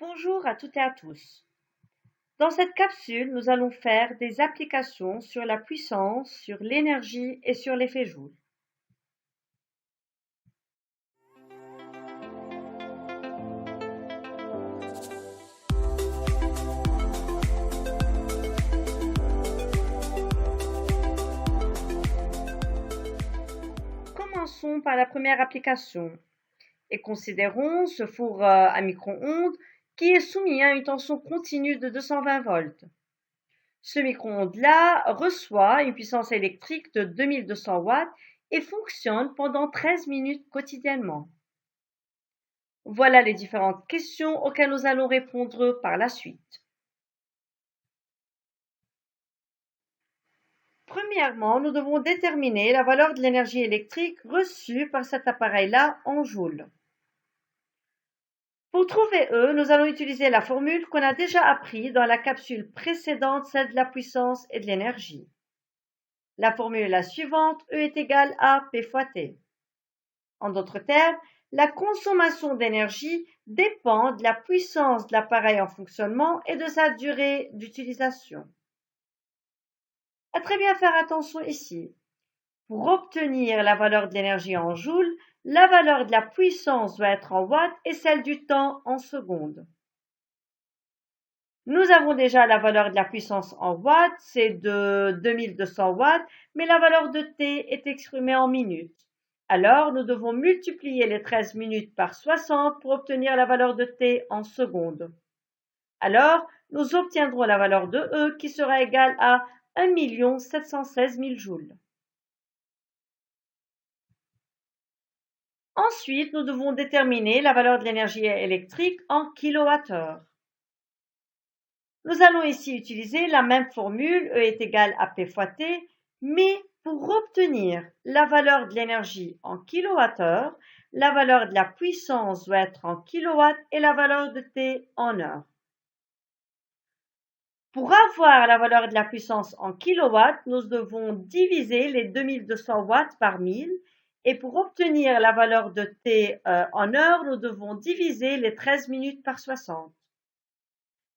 Bonjour à toutes et à tous. Dans cette capsule, nous allons faire des applications sur la puissance, sur l'énergie et sur l'effet Joule. Commençons par la première application et considérons ce four à micro-ondes qui est soumis à une tension continue de 220 volts. Ce micro-ondes-là reçoit une puissance électrique de 2200 watts et fonctionne pendant 13 minutes quotidiennement. Voilà les différentes questions auxquelles nous allons répondre par la suite. Premièrement, nous devons déterminer la valeur de l'énergie électrique reçue par cet appareil-là en joules. Pour trouver E, nous allons utiliser la formule qu'on a déjà apprise dans la capsule précédente, celle de la puissance et de l'énergie. La formule est la suivante, E est égal à P fois T. En d'autres termes, la consommation d'énergie dépend de la puissance de l'appareil en fonctionnement et de sa durée d'utilisation. À très bien faire attention ici. Pour obtenir la valeur de l'énergie en joules, la valeur de la puissance doit être en watts et celle du temps en secondes. Nous avons déjà la valeur de la puissance en watts, c'est de 2200 watts, mais la valeur de T est exprimée en minutes. Alors, nous devons multiplier les 13 minutes par 60 pour obtenir la valeur de T en secondes. Alors, nous obtiendrons la valeur de E qui sera égale à 1 716 000 joules. Ensuite, nous devons déterminer la valeur de l'énergie électrique en kWh. Nous allons ici utiliser la même formule, E est égal à P fois T, mais pour obtenir la valeur de l'énergie en kWh, la valeur de la puissance doit être en kilowatts et la valeur de T en heures. Pour avoir la valeur de la puissance en kilowatts, nous devons diviser les 2200 watts par 1000 et pour obtenir la valeur de T en heures, nous devons diviser les 13 minutes par 60.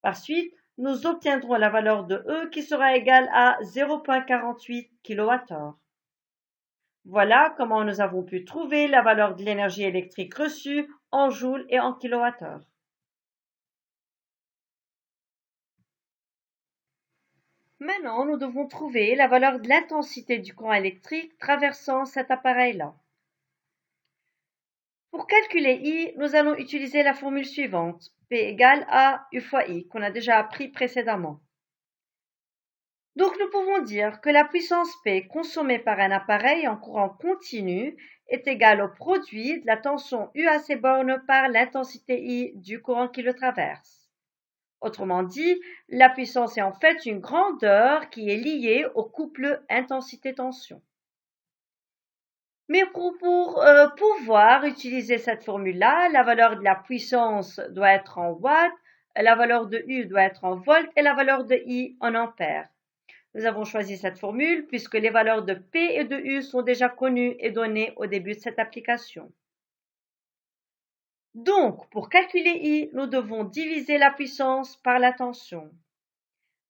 Par suite, nous obtiendrons la valeur de E qui sera égale à 0,48 kWh. Voilà comment nous avons pu trouver la valeur de l'énergie électrique reçue en joules et en kWh. Maintenant, nous devons trouver la valeur de l'intensité du courant électrique traversant cet appareil-là. Pour calculer I, nous allons utiliser la formule suivante, P égale A U fois I, qu'on a déjà appris précédemment. Donc nous pouvons dire que la puissance P consommée par un appareil en courant continu est égale au produit de la tension U à ses bornes par l'intensité I du courant qui le traverse. Autrement dit, la puissance est en fait une grandeur qui est liée au couple intensité-tension. Mais pour pouvoir utiliser cette formule-là, la valeur de la puissance doit être en watts, la valeur de U doit être en volts et la valeur de I en ampères. Nous avons choisi cette formule puisque les valeurs de P et de U sont déjà connues et données au début de cette application. Donc, pour calculer I, nous devons diviser la puissance par la tension.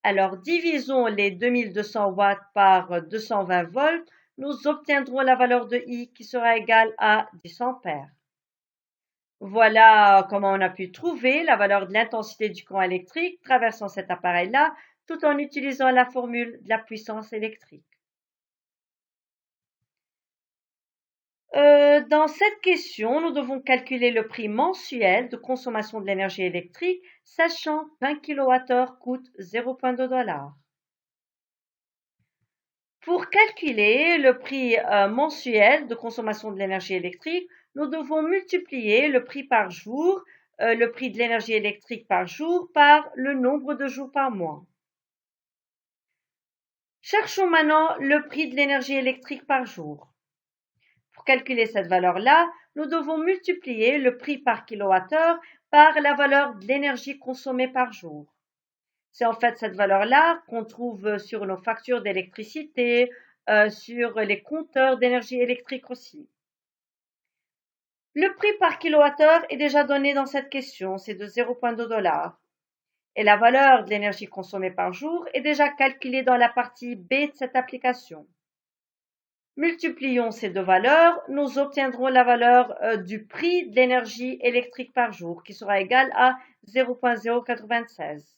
Alors, divisons les 2200 watts par 220 volts, nous obtiendrons la valeur de I qui sera égale à 10 ampères. Voilà comment on a pu trouver la valeur de l'intensité du courant électrique traversant cet appareil-là, tout en utilisant la formule de la puissance électrique. Dans cette question, nous devons calculer le prix mensuel de consommation de l'énergie électrique, sachant qu'un kWh coûte 0,2 $. Pour calculer le prix mensuel de consommation de l'énergie électrique, nous devons multiplier le prix par jour, le prix de l'énergie électrique par jour, par le nombre de jours par mois. Cherchons maintenant le prix de l'énergie électrique par jour. Pour calculer cette valeur-là, nous devons multiplier le prix par kilowattheure par la valeur de l'énergie consommée par jour. C'est en fait cette valeur-là qu'on trouve sur nos factures d'électricité, sur les compteurs d'énergie électrique aussi. Le prix par kilowattheure est déjà donné dans cette question, c'est de 0,2 $. Et la valeur de l'énergie consommée par jour est déjà calculée dans la partie B de cette application. Multiplions ces deux valeurs, nous obtiendrons la valeur du prix de l'énergie électrique par jour, qui sera égale à 0,096.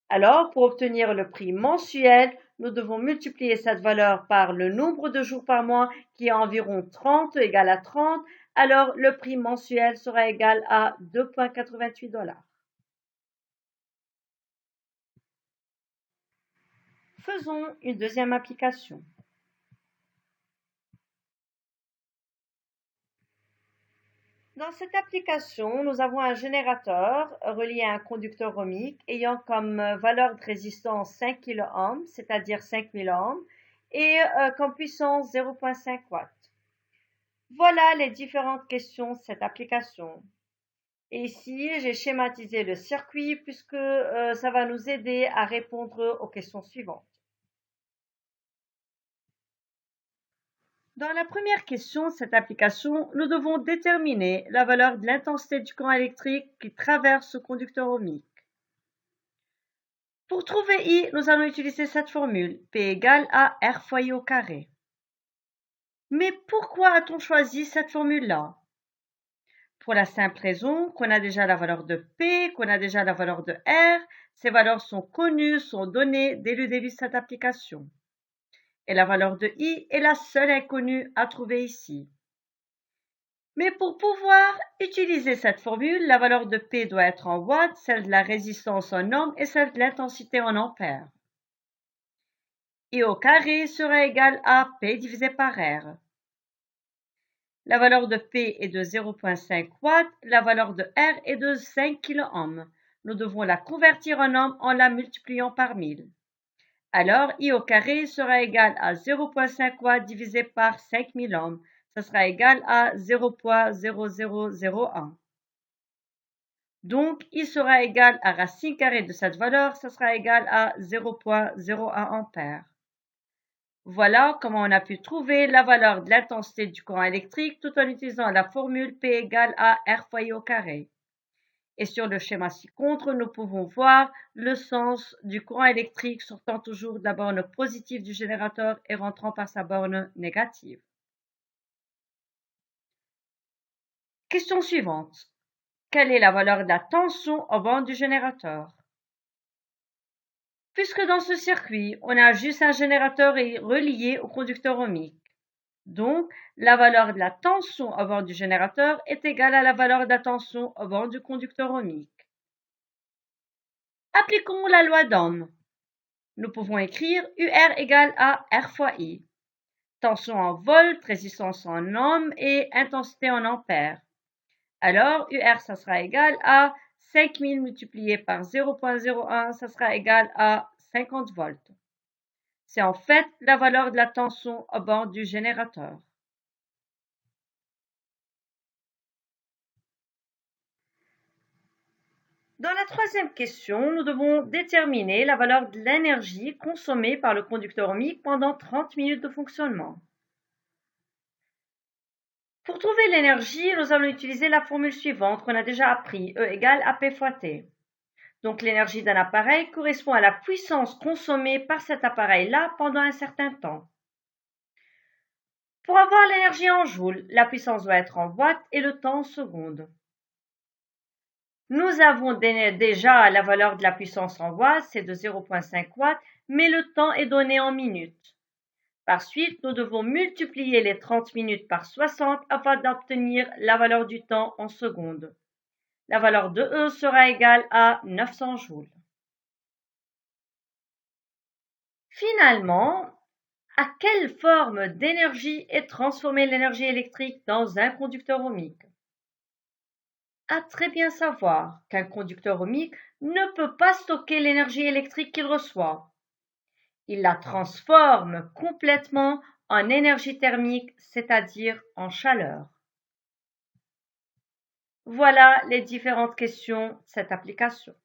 Alors, pour obtenir le prix mensuel, nous devons multiplier cette valeur par le nombre de jours par mois, qui est environ 30, égal à 30. Alors, le prix mensuel sera égal à 2,88 $. Faisons une deuxième application. Dans cette application, nous avons un générateur relié à un conducteur ohmique ayant comme valeur de résistance 5 kΩ, c'est-à-dire 5000 ohms, et comme puissance 0,5 watts. Voilà les différentes questions de cette application. Et ici, j'ai schématisé le circuit puisque ça va nous aider à répondre aux questions suivantes. Dans la première question de cette application, nous devons déterminer la valeur de l'intensité du courant électrique qui traverse ce conducteur ohmique. Pour trouver I, nous allons utiliser cette formule, P égale à R fois I au carré. Mais pourquoi a-t-on choisi cette formule-là? Pour la simple raison qu'on a déjà la valeur de P, qu'on a déjà la valeur de R, ces valeurs sont connues, sont données dès le début de cette application. Et la valeur de I est la seule inconnue à trouver ici. Mais pour pouvoir utiliser cette formule, la valeur de P doit être en watts, celle de la résistance en ohms et celle de l'intensité en ampères. I au carré sera égal à P divisé par R. La valeur de P est de 0,5 watts, la valeur de R est de 5 kΩ. Nous devons la convertir en ohms en la multipliant par 1000. Alors, I au carré sera égal à 0,5 watts divisé par 5000 ohms. Ça sera égal à 0,0001. Donc, I sera égal à racine carrée de cette valeur, ça sera égal à 0,01 ampères. Voilà comment on a pu trouver la valeur de l'intensité du courant électrique tout en utilisant la formule P égale à R fois I au carré. Et sur le schéma ci-contre, nous pouvons voir le sens du courant électrique sortant toujours de la borne positive du générateur et rentrant par sa borne négative. Question suivante. Quelle est la valeur de la tension au bord du générateur? Puisque dans ce circuit, on a juste un générateur relié au conducteur ohmique. Donc, la valeur de la tension au bord du générateur est égale à la valeur de la tension au bord du conducteur ohmique. Appliquons la loi d'Ohm. Nous pouvons écrire UR égale à R fois I. Tension en volts, résistance en ohms et intensité en ampères. Alors, UR, ça sera égal à 5000 multiplié par 0,01, ça sera égal à 50 volts. C'est en fait la valeur de la tension au bord du générateur. Dans la troisième question, nous devons déterminer la valeur de l'énergie consommée par le conducteur ohmique pendant 30 minutes de fonctionnement. Pour trouver l'énergie, nous allons utiliser la formule suivante qu'on a déjà appris, E égale à P fois T. Donc l'énergie d'un appareil correspond à la puissance consommée par cet appareil-là pendant un certain temps. Pour avoir l'énergie en joules, la puissance doit être en watts et le temps en secondes. Nous avons déjà la valeur de la puissance en watts, c'est de 0,5 watts, mais le temps est donné en minutes. Par suite, nous devons multiplier les 30 minutes par 60 afin d'obtenir la valeur du temps en secondes. La valeur de E sera égale à 900 joules. Finalement, à quelle forme d'énergie est transformée l'énergie électrique dans un conducteur ohmique? À très bien savoir qu'un conducteur ohmique ne peut pas stocker l'énergie électrique qu'il reçoit. Il la transforme complètement en énergie thermique, c'est-à-dire en chaleur. Voilà les différentes questions de cette application.